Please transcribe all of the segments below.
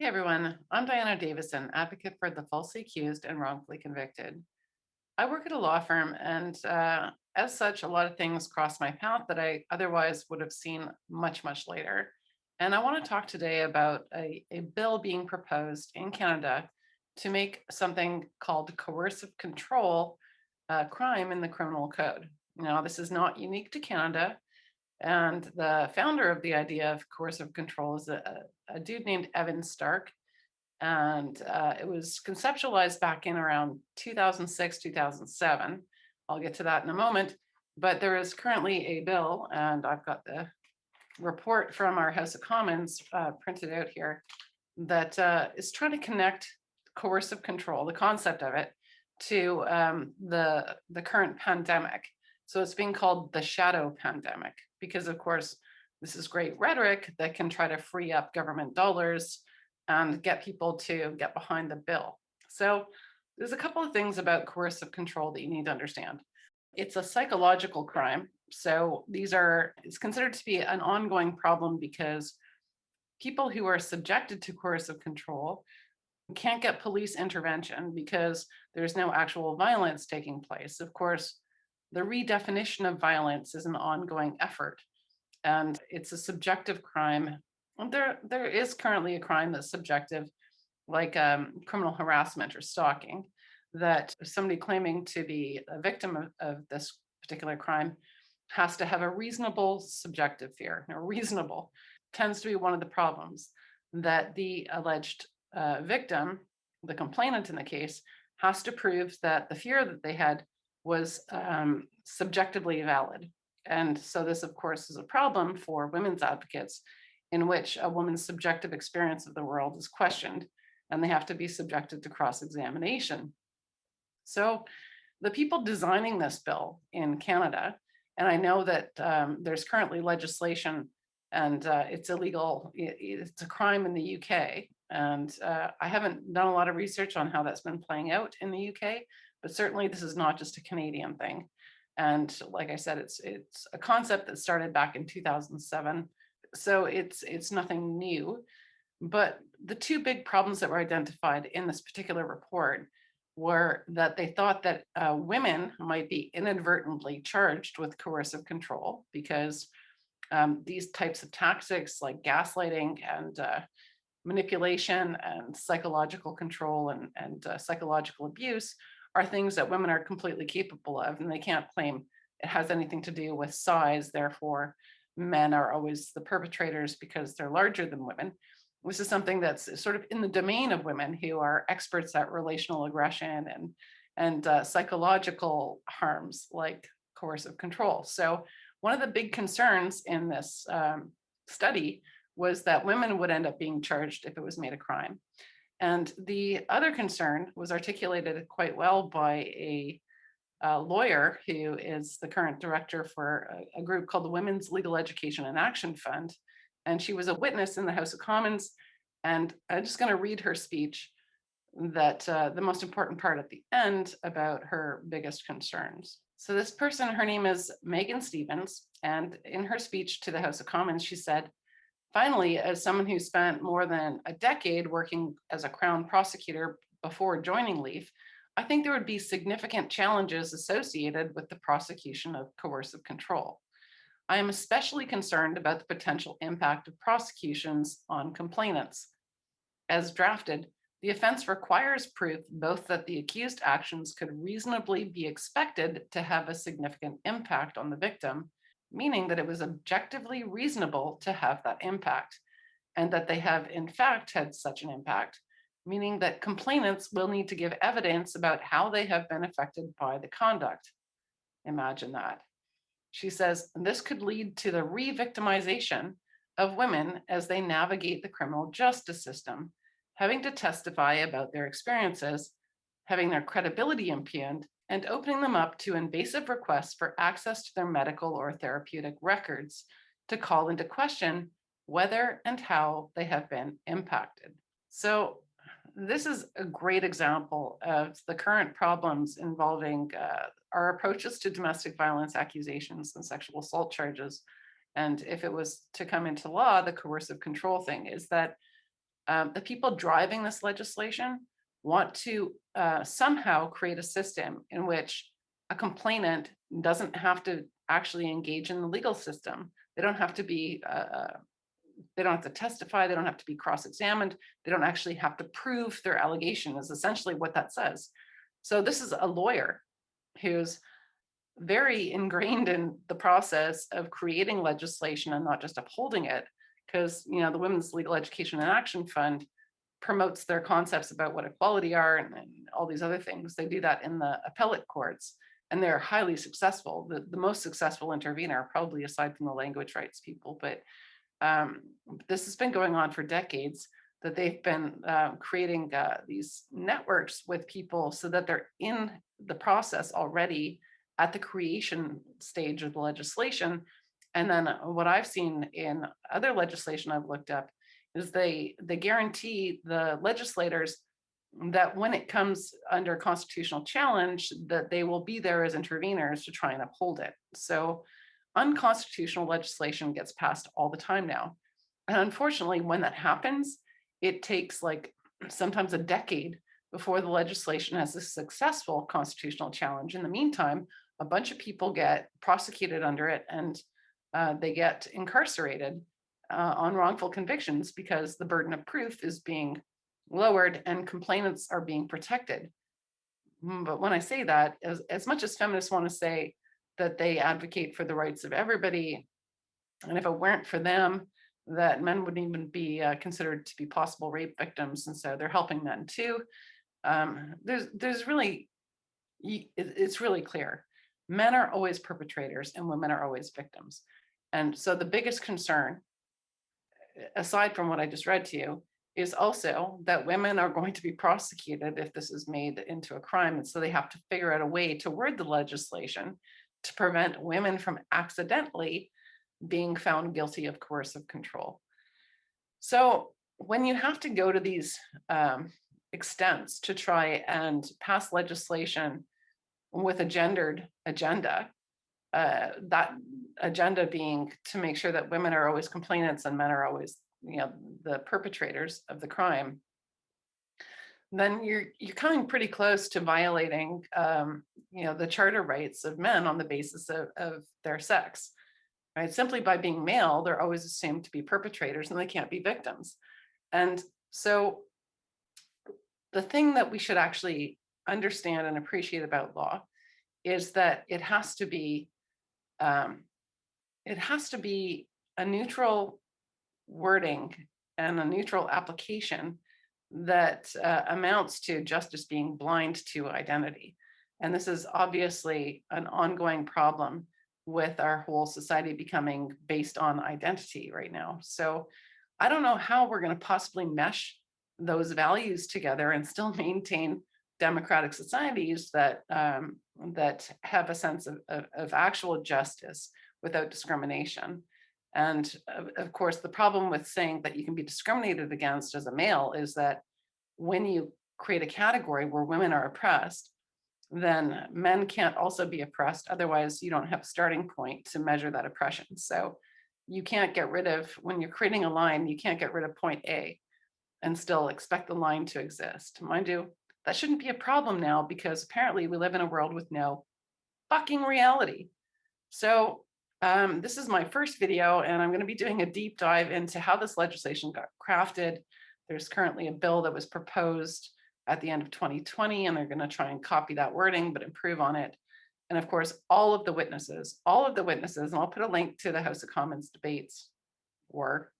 Hey everyone, I'm Diana Davison, advocate for the falsely accused and wrongfully convicted. I work at a law firm, and as such, a lot of things cross my path that I otherwise would have seen much, much later. And I want to talk today about a bill being proposed in Canada to make something called coercive control crime in the criminal code. Now, this is not unique to Canada. And the founder of the idea of coercive control is a dude named Evan Stark, and it was conceptualized back in around 2006, 2007. I'll get to that in a moment. But there is currently a bill, and I've got the report from our House of Commons printed out here, that is trying to connect coercive control, the concept of it, to the current pandemic. So it's being called the shadow pandemic because, of course, this is great rhetoric that can try to free up government dollars and get people to get behind the bill. So there's a couple of things about coercive control that you need to understand. It's a psychological crime. So it's considered to be an ongoing problem because people who are subjected to coercive control can't get police intervention because there's no actual violence taking place. Of course, the redefinition of violence is an ongoing effort, and it's a subjective crime. There is currently a crime that's subjective, like criminal harassment or stalking, that somebody claiming to be a victim of this particular crime has to have a reasonable subjective fear. Now, reasonable tends to be one of the problems that the alleged victim, the complainant in the case, has to prove that the fear that they had was subjectively valid. And so this, of course, is a problem for women's advocates in which a woman's subjective experience of the world is questioned and they have to be subjected to cross-examination. So the people designing this bill in Canada, and I know that there's currently legislation and it's illegal, it's a crime in the UK. And I haven't done a lot of research on how that's been playing out in the UK, but certainly this is not just a Canadian thing. And like I said, it's a concept that started back in 2007. So it's nothing new. But the two big problems that were identified in this particular report were that they thought that women might be inadvertently charged with coercive control because these types of tactics like gaslighting and manipulation and psychological control and psychological abuse are things that women are completely capable of, and they can't claim it has anything to do with size. Therefore, men are always the perpetrators because they're larger than women. This is something that's sort of in the domain of women who are experts at relational aggression and psychological harms like coercive control. So one of the big concerns in this study was that women would end up being charged if it was made a crime. And the other concern was articulated quite well by a lawyer who is the current director for a group called the Women's Legal Education and Action Fund. And she was a witness in the House of Commons. And I'm just going to read her speech, that the most important part at the end about her biggest concerns. So this person, her name is Megan Stevens. And in her speech to the House of Commons, she said, "Finally, as someone who spent more than a decade working as a Crown prosecutor before joining LEAF, I think there would be significant challenges associated with the prosecution of coercive control. I am especially concerned about the potential impact of prosecutions on complainants. As drafted, the offense requires proof both that the accused actions could reasonably be expected to have a significant impact on the victim, meaning that it was objectively reasonable to have that impact, and that they have in fact had such an impact, meaning that complainants will need to give evidence about how they have been affected by the conduct." Imagine that. She says, "This could lead to the re-victimization of women as they navigate the criminal justice system, having to testify about their experiences, having their credibility impugned, and opening them up to invasive requests for access to their medical or therapeutic records to call into question whether and how they have been impacted." So this is a great example of the current problems involving our approaches to domestic violence accusations and sexual assault charges. And if it was to come into law, the coercive control thing is that The people driving this legislation want to somehow create a system in which a complainant doesn't have to actually engage in the legal system. They don't have to be they don't have to testify, they don't have to be cross-examined, they don't actually have to prove their allegation, is essentially what that says. So this is a lawyer who's very ingrained in the process of creating legislation and not just upholding it, because the Women's Legal Education and Action Fund promotes their concepts about what equality are and all these other things. They do that in the appellate courts, and they're highly successful. The most successful intervener, probably aside from the language rights people, but this has been going on for decades, that they've been creating these networks with people so that they're in the process already at the creation stage of the legislation. And then what I've seen in other legislation I've looked up is they guarantee the legislators that when it comes under constitutional challenge, that they will be there as interveners to try and uphold it. So unconstitutional legislation gets passed all the time now. And unfortunately, when that happens, it takes like sometimes a decade before the legislation has a successful constitutional challenge. In the meantime, a bunch of people get prosecuted under it, and they get incarcerated on wrongful convictions because the burden of proof is being lowered and complainants are being protected. But when I say that, as much as feminists want to say that they advocate for the rights of everybody, and if it weren't for them, that men wouldn't even be considered to be possible rape victims, and so they're helping men too. There's really, it's really clear. Men are always perpetrators and women are always victims. And so the biggest concern, aside from what I just read to you, is also that women are going to be prosecuted if this is made into a crime. And so they have to figure out a way to word the legislation to prevent women from accidentally being found guilty of coercive control. So when you have to go to these extents to try and pass legislation with a gendered agenda, that agenda being to make sure that women are always complainants and men are always the perpetrators of the crime, then you're coming pretty close to violating the charter rights of men on the basis of their sex, right? Simply by being male, they're always assumed to be perpetrators and they can't be victims. And so the thing that we should actually understand and appreciate about law is that it has to be a neutral wording and a neutral application that amounts to justice being blind to identity. And this is obviously an ongoing problem with our whole society becoming based on identity right now. So I don't know how we're going to possibly mesh those values together and still maintain democratic societies that that have a sense of actual justice without discrimination. And of course, the problem with saying that you can be discriminated against as a male is that when you create a category where women are oppressed, then men can't also be oppressed. Otherwise, you don't have a starting point to measure that oppression. So you can't get rid of, when you're creating a line, you can't get rid of point A and still expect the line to exist. Mind you, that shouldn't be a problem now because apparently we live in a world with no fucking reality. So this is my first video, and I'm going to be doing a deep dive into how this legislation got crafted. There's currently a bill that was proposed at the end of 2020, and they're going to try and copy that wording, but improve on it. And of course, all of the witnesses, and I'll put a link to the House of Commons debates, or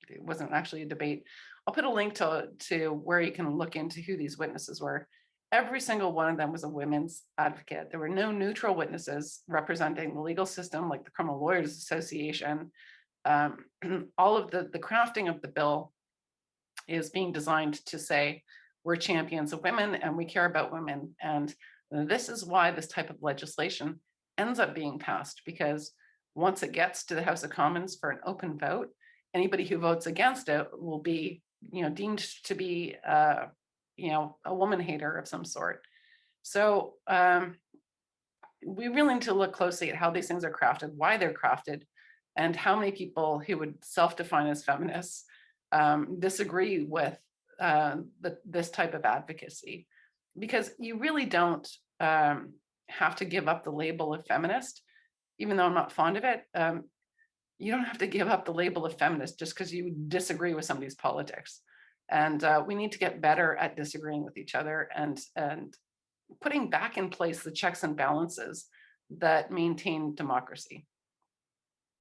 it wasn't actually a debate. I'll put a link to where you can look into who these witnesses were. Every single one of them was a women's advocate. There were no neutral witnesses representing the legal system, like the Criminal Lawyers Association. All of the crafting of the bill is being designed to say, we're champions of women and we care about women. And this is why this type of legislation ends up being passed, because once it gets to the House of Commons for an open vote, anybody who votes against it will be, deemed to be, a woman hater of some sort. So we really need to look closely at how these things are crafted, why they're crafted, and how many people who would self-define as feminists disagree with this type of advocacy, because you really don't have to give up the label of feminist, even though I'm not fond of it. You don't have to give up the label of feminist just because you disagree with somebody's politics. And we need to get better at disagreeing with each other, and putting back in place the checks and balances that maintain democracy.